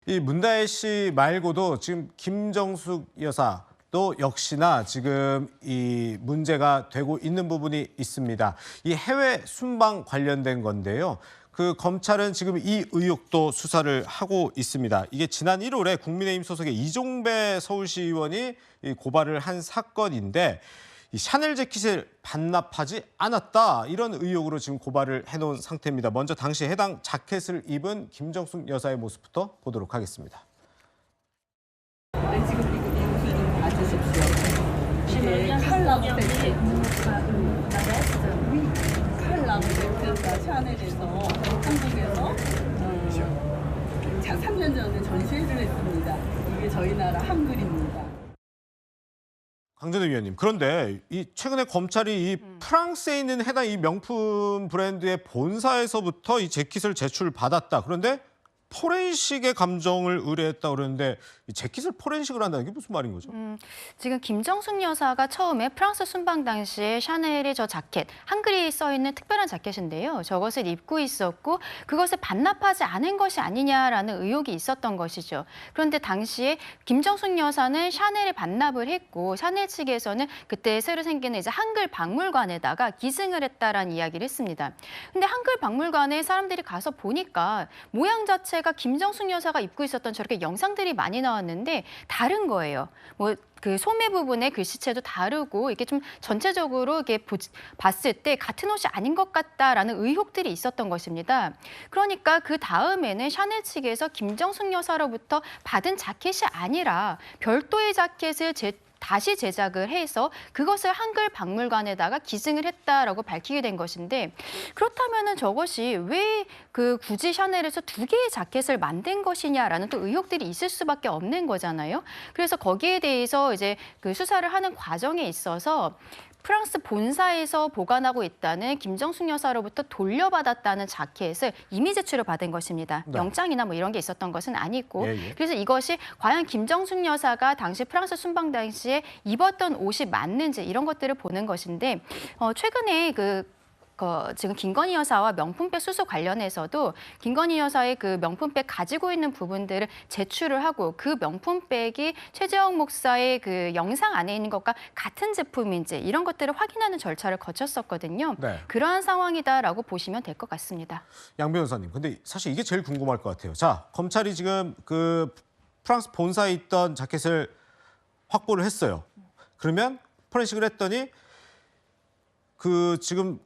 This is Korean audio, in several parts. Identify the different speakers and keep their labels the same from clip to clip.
Speaker 1: 이 문다혜 씨 말고도 지금 김정숙 여사도 역시나 지금 이 문제가 되고 있는 부분이 있습니다. 이 해외 순방 관련된 건데요. 그 검찰은 지금 이 의혹도 수사를 하고 있습니다. 이게 지난 1월에 국민의힘 소속의 이종배 서울시 의원이 고발을 한 사건인데 이 샤넬 재킷을 반납하지 않았다 이런 의혹으로 지금 고발을 해놓은 상태입니다. 먼저 당시 해당 자켓을 입은 김정숙 여사의 모습부터 보도록 하겠습니다.
Speaker 2: 네, 지금 이 옷을 좀 봐주십시오. 이게 칼라무 세트. 칼라무 세트가 샤넬에서 한국에서 자 3년 전에 전시회를 했습니다. 이게 저희 나라 한글입니다.
Speaker 1: 강전우 위원님, 그런데 이 최근에 검찰이 이 프랑스에 있는 해당 이 명품 브랜드의 본사에서부터 이 재킷을 제출받았다. 그런데 포렌식의 감정을 의뢰했다 그러는데 이 재킷을 포렌식을 한다는 게 무슨 말인 거죠?
Speaker 3: 지금 김정숙 여사가 처음에 프랑스 순방 당시에 샤넬의 저 자켓, 한글이 써 있는 특별한 자켓인데요. 저것을 입고 있었고 그것을 반납하지 않은 것이 아니냐라는 의혹이 있었던 것이죠. 그런데 당시에 김정숙 여사는 샤넬에 반납을 했고 샤넬 측에서는 그때 새로 생기는 이제 한글 박물관에다가 기증을 했다라는 이야기를 했습니다. 근데 한글 박물관에 사람들이 가서 보니까 모양 자체가 김정숙 여사가 입고 있었던 저렇게 영상들이 많이 나왔는데 다른 거예요. 뭐 그 소매 부분의 글씨체도 다르고 이게 좀 전체적으로 이렇게 봤을 때 같은 옷이 아닌 것 같다라는 의혹들이 있었던 것입니다. 그러니까 그 다음에는 샤넬 측에서 김정숙 여사로부터 받은 자켓이 아니라 별도의 자켓을 다시 제작을 해서 그것을 한글 박물관에다가 기증을 했다라고 밝히게 된 것인데 그렇다면은 저것이 왜 그 굳이 샤넬에서 두 개의 자켓을 만든 것이냐라는 또 의혹들이 있을 수밖에 없는 거잖아요. 그래서 거기에 대해서 이제 그 수사를 하는 과정에 있어서 프랑스 본사에서 보관하고 있다는 김정숙 여사로부터 돌려받았다는 자켓을 이미 제출을 받은 것입니다.
Speaker 1: 네.
Speaker 3: 영장이나 뭐 이런 게 있었던 것은 아니고
Speaker 1: 예.
Speaker 3: 그래서 이것이 과연 김정숙 여사가 당시 프랑스 순방 당시에 입었던 옷이 맞는지 이런 것들을 보는 것인데 최근에 지금 김건희 여사와 명품백 수수 관련해서도 김건희 여사의 그 명품백 가지고 있는 부분들을 제출을 하고 그 명품백이 최재형 목사의 그 영상 안에 있는 것과 같은 제품인지 이런 것들을 확인하는 절차를 거쳤었거든요.
Speaker 1: 네.
Speaker 3: 그러한 상황이다라고 보시면 될 것 같습니다.
Speaker 1: 양 변호사님, 근데 사실 이게 제일 궁금할 것 같아요. 자, 검찰이 지금 그 프랑스 본사에 있던 자켓을 확보를 했어요. 그러면 포렌식을 했더니 그 지금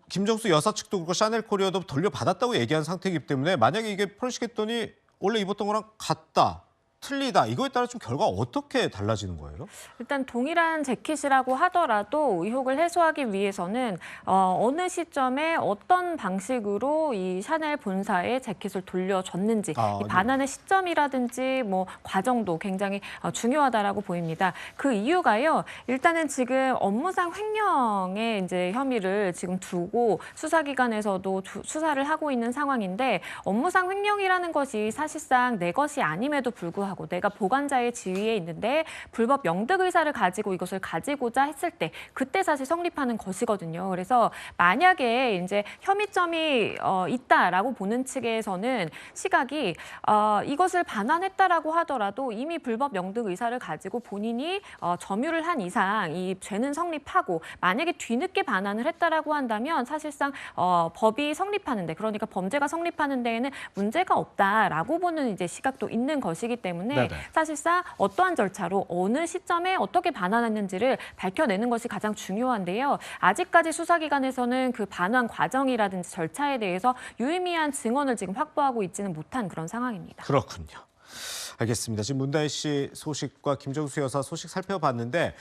Speaker 1: 김정숙 여사 측도 그렇고 샤넬 코리아도 돌려받았다고 얘기한 상태이기 때문에 만약에 이게 포렌식했더니 원래 입었던 거랑 같다, 틀리다, 이거에 따라 좀 결과가 어떻게 달라지는 거예요?
Speaker 4: 일단 동일한 재킷이라고 하더라도 의혹을 해소하기 위해서는 어느 시점에 어떤 방식으로 이 샤넬 본사에 재킷을 돌려줬는지 이 반환의 시점이라든지 뭐 과정도 굉장히 중요하다라고 보입니다. 그 이유가요. 일단은 지금 업무상 횡령의 이제 혐의를 지금 두고 수사기관에서도 수사를 하고 있는 상황인데 업무상 횡령이라는 것이 사실상 내 것이 아님에도 불구하고 내가 보관자의 지위에 있는데 불법 영득 의사를 가지고 이것을 가지고자 했을 때 그때 사실 성립하는 것이거든요. 그래서 만약에 이제 혐의점이 있다라고 보는 측에서는 시각이 이것을 반환했다라고 하더라도 이미 불법 영득 의사를 가지고 본인이 점유를 한 이상 이 죄는 성립하고 만약에 뒤늦게 반환을 했다라고 한다면 사실상 법이 성립하는데 그러니까 범죄가 성립하는 데에는 문제가 없다라고 보는 이제 시각도 있는 것이기 때문에
Speaker 1: 네네.
Speaker 4: 사실상 어떠한 절차로 어느 시점에 어떻게 반환했는지를 밝혀내는 것이 가장 중요한데요. 아직까지 수사기관에서는 그 반환 과정이라든지 절차에 대해서 유의미한 증언을 지금 확보하고 있지는 못한 그런 상황입니다.
Speaker 1: 그렇군요. 알겠습니다. 지금 문다혜 씨 소식과 김정숙 여사 소식 살펴봤는데